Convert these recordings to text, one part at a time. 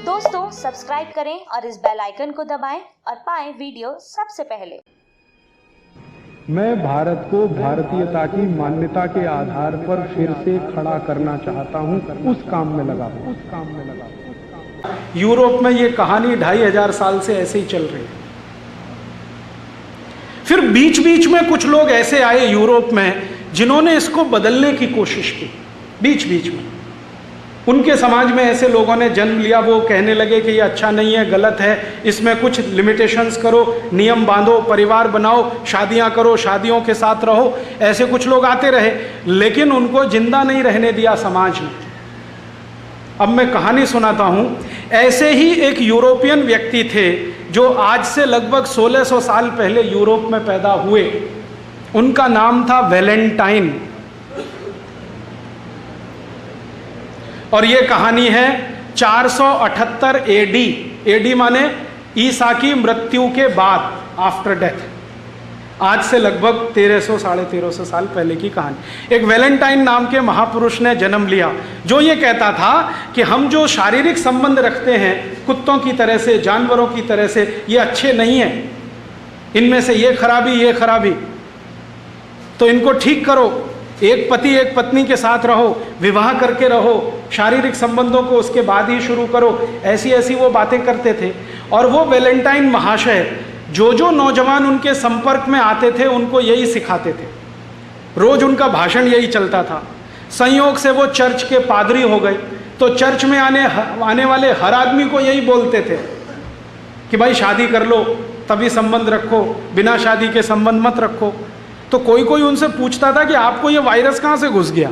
दोस्तों सब्सक्राइब करें और इस बेल आइकन को दबाएं और पाएं वीडियो सबसे पहले। मैं भारत को भारतीयता की मान्यता के आधार पर फिर से खड़ा करना चाहता हूं, उस काम में लगा हूं। यूरोप में ये कहानी 2500 साल से ऐसे ही चल रही है। फिर बीच बीच में कुछ लोग ऐसे आए यूरोप में जिन्होंने इसको बदलने की कोशिश की। बीच बीच में उनके समाज में ऐसे लोगों ने जन्म लिया, वो कहने लगे कि ये अच्छा नहीं है, गलत है, इसमें कुछ लिमिटेशंस करो, नियम बांधो, परिवार बनाओ, शादियां करो, शादियों के साथ रहो। ऐसे कुछ लोग आते रहे, लेकिन उनको जिंदा नहीं रहने दिया समाज ने। अब मैं कहानी सुनाता हूं। ऐसे ही एक यूरोपियन व्यक्ति थे जो आज से लगभग 1600 साल पहले यूरोप में पैदा हुए। उनका नाम था वैलेंटाइन। और ये कहानी है 478 एडी। एडी माने ईसा की मृत्यु के बाद, आफ्टर डेथ। आज से लगभग 1300 साढ़े 1300 साल पहले की कहानी। एक वैलेंटाइन नाम के महापुरुष ने जन्म लिया, जो ये कहता था कि हम जो शारीरिक संबंध रखते हैं कुत्तों की तरह से, जानवरों की तरह से, ये अच्छे नहीं हैं, इनमें से ये खराबी, तो इनको ठीक करो। एक पति एक पत्नी के साथ रहो, विवाह करके रहो, शारीरिक संबंधों को उसके बाद ही शुरू करो। ऐसी ऐसी वो बातें करते थे। और वो वैलेंटाइन महाशय जो नौजवान उनके संपर्क में आते थे उनको यही सिखाते थे। रोज उनका भाषण यही चलता था। संयोग से वो चर्च के पादरी हो गए, तो चर्च में आने वाले हर आदमी को यही बोलते थे कि भाई शादी कर लो तभी संबंध रखो, बिना शादी के संबंध मत रखो। तो कोई उनसे पूछता था कि आपको ये वायरस कहाँ से घुस गया,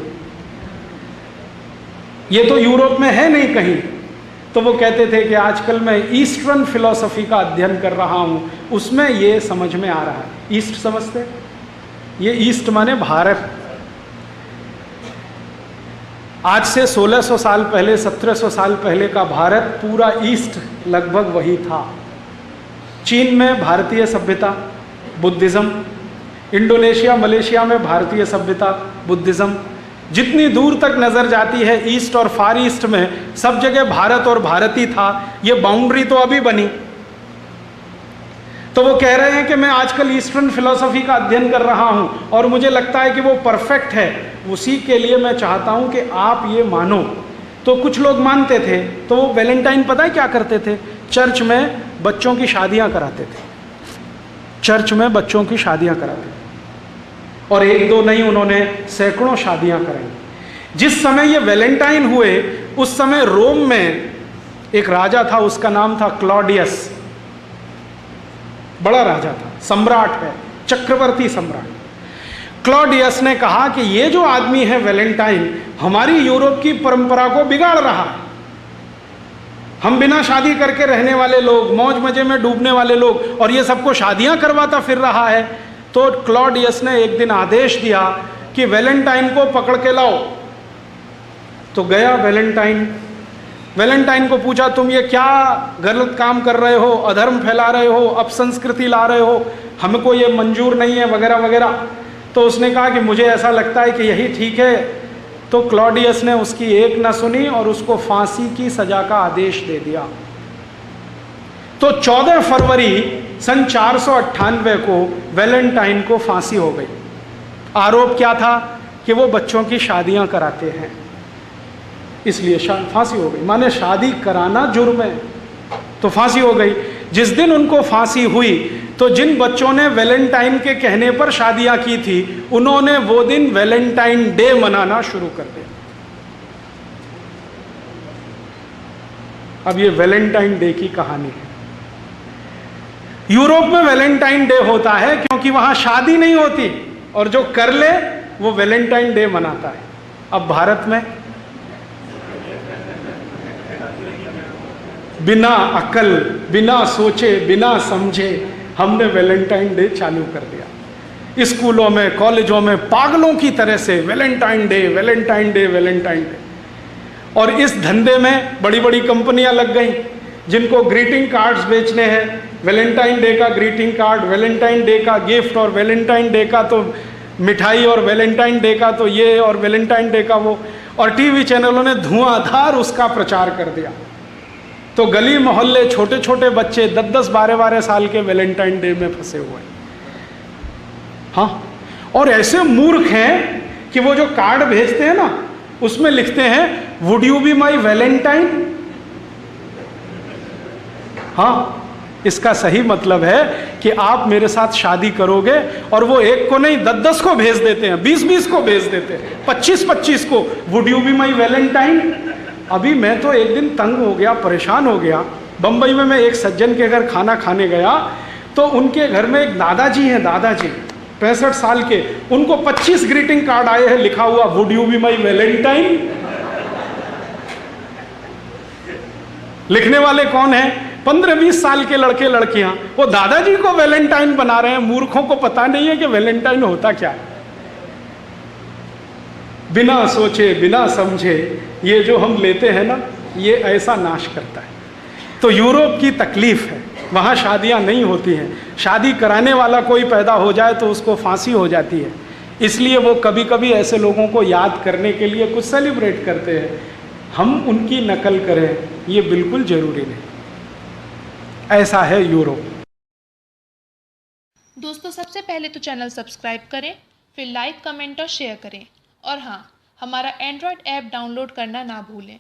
ये तो यूरोप में है नहीं कहीं। तो वो कहते थे कि आजकल मैं ईस्टर्न फिलॉसफी का अध्ययन कर रहा हूं, उसमें ये समझ में आ रहा है। ईस्ट समझते? ये ईस्ट माने भारत। आज से 1600 साल पहले, 1700 साल पहले का भारत, पूरा ईस्ट लगभग वही था। चीन में भारतीय सभ्यता, बुद्धिज्म। इंडोनेशिया, मलेशिया में भारतीय सभ्यता, बुद्धिज्म। जितनी दूर तक नजर जाती है ईस्ट और फार ईस्ट में, सब जगह भारत और भारत ही था। ये बाउंड्री तो अभी बनी। तो वो कह रहे हैं कि मैं आजकल ईस्टर्न फिलॉसफी का अध्ययन कर रहा हूं और मुझे लगता है कि वो परफेक्ट है। उसी के लिए मैं चाहता हूं कि आप ये मानो। तो कुछ लोग मानते थे। तो वो वैलेंटाइन पता है क्या करते थे? चर्च में बच्चों की शादियां कराते थे। चर्च में बच्चों की शादियां कराते थे, और एक दो नहीं, उन्होंने सैकड़ों शादियां कराई। जिस समय ये वैलेंटाइन हुए उस समय रोम में एक राजा था, उसका नाम था क्लॉडियस। बड़ा राजा था, सम्राट है, चक्रवर्ती सम्राट। क्लॉडियस ने कहा कि ये जो आदमी है वैलेंटाइन, हमारी यूरोप की परंपरा को बिगाड़ रहा है। हम बिना शादी करके रहने वाले लोग, मौज मजे में डूबने वाले लोग, और ये सबको शादियां करवाता फिर रहा है। तो क्लॉडियस ने एक दिन आदेश दिया कि वैलेंटाइन को पकड़ के लाओ। तो गया वैलेंटाइन को पूछा, तुम ये क्या गलत काम कर रहे हो, अधर्म फैला रहे हो, अपसंस्कृति ला रहे हो, हमको ये मंजूर नहीं है, वगैरह वगैरह। तो उसने कहा कि मुझे ऐसा लगता है कि यही ठीक है। तो क्लॉडियस ने उसकी एक न सुनी और उसको फांसी की सजा का आदेश दे दिया। तो 14 फरवरी सन 498 को वैलेंटाइन को फांसी हो गई। आरोप क्या था? कि वो बच्चों की शादियां कराते हैं, इसलिए फांसी हो गई। माने शादी कराना जुर्म है, तो फांसी हो गई। जिस दिन उनको फांसी हुई तो जिन बच्चों ने वैलेंटाइन के कहने पर शादियां की थी, उन्होंने वो दिन वैलेंटाइन डे मनाना शुरू कर दिया। अब ये वैलेंटाइन डे की कहानी है। यूरोप में वैलेंटाइन डे होता है क्योंकि वहां शादी नहीं होती, और जो कर ले वो वैलेंटाइन डे मनाता है। अब भारत में बिना अकल, बिना सोचे, बिना समझे हमने वैलेंटाइन डे चालू कर दिया। स्कूलों में, कॉलेजों में पागलों की तरह से Valentine day, Valentine day, Valentine day. और इस धंधे में बड़ी बड़ी कंपनियां लग गई जिनको ग्रीटिंग कार्ड्स बेचने हैं। वैलेंटाइन डे का ग्रीटिंग कार्ड, वैलेंटाइन डे का गिफ्ट, और वैलेंटाइन डे का तो मिठाई, और वैलेंटाइन डे का तो ये, और वैलेंटाइन डे का वो। और टीवी चैनलों ने धुआंधार उसका प्रचार कर दिया। तो गली मोहल्ले छोटे छोटे बच्चे 10-10, 12-12 साल के वैलेंटाइन डे में फंसे हुए हैं। हाँ, और ऐसे मूर्ख हैं कि वो जो कार्ड भेजते हैं ना, उसमें लिखते हैं would you be my Valentine. हाँ, इसका सही मतलब है कि आप मेरे साथ शादी करोगे, और वो एक को नहीं 10-10 को भेज देते हैं, 20-20 को भेज देते हैं, 25-25 को, would you be my Valentine. अभी मैं तो एक दिन तंग हो गया, परेशान हो गया। बंबई में मैं एक सज्जन के घर खाना खाने गया, तो उनके घर में एक दादाजी हैं, दादाजी 65 साल के, उनको 25 ग्रीटिंग कार्ड आए हैं, लिखा हुआ would you be my Valentine. लिखने वाले कौन है? 15-20 साल के लड़के लड़कियां, वो दादाजी को वैलेंटाइन बना रहे हैं। मूर्खों को पता नहीं है कि वैलेंटाइन होता क्या है। बिना सोचे बिना समझे ये जो हम लेते हैं ना, ये ऐसा नाश करता है। तो यूरोप की तकलीफ है, वहाँ शादियाँ नहीं होती हैं। शादी कराने वाला कोई पैदा हो जाए तो उसको फांसी हो जाती है। इसलिए वो कभी कभी ऐसे लोगों को याद करने के लिए कुछ सेलिब्रेट करते हैं। हम उनकी नकल करें ये बिल्कुल ज़रूरी नहीं। ऐसा है यूरोप। दोस्तों, सबसे पहले तो चैनल सब्सक्राइब करें, फिर लाइक, कमेंट और शेयर करें। और हाँ, हमारा एंड्रॉयड ऐप डाउनलोड करना ना भूलें।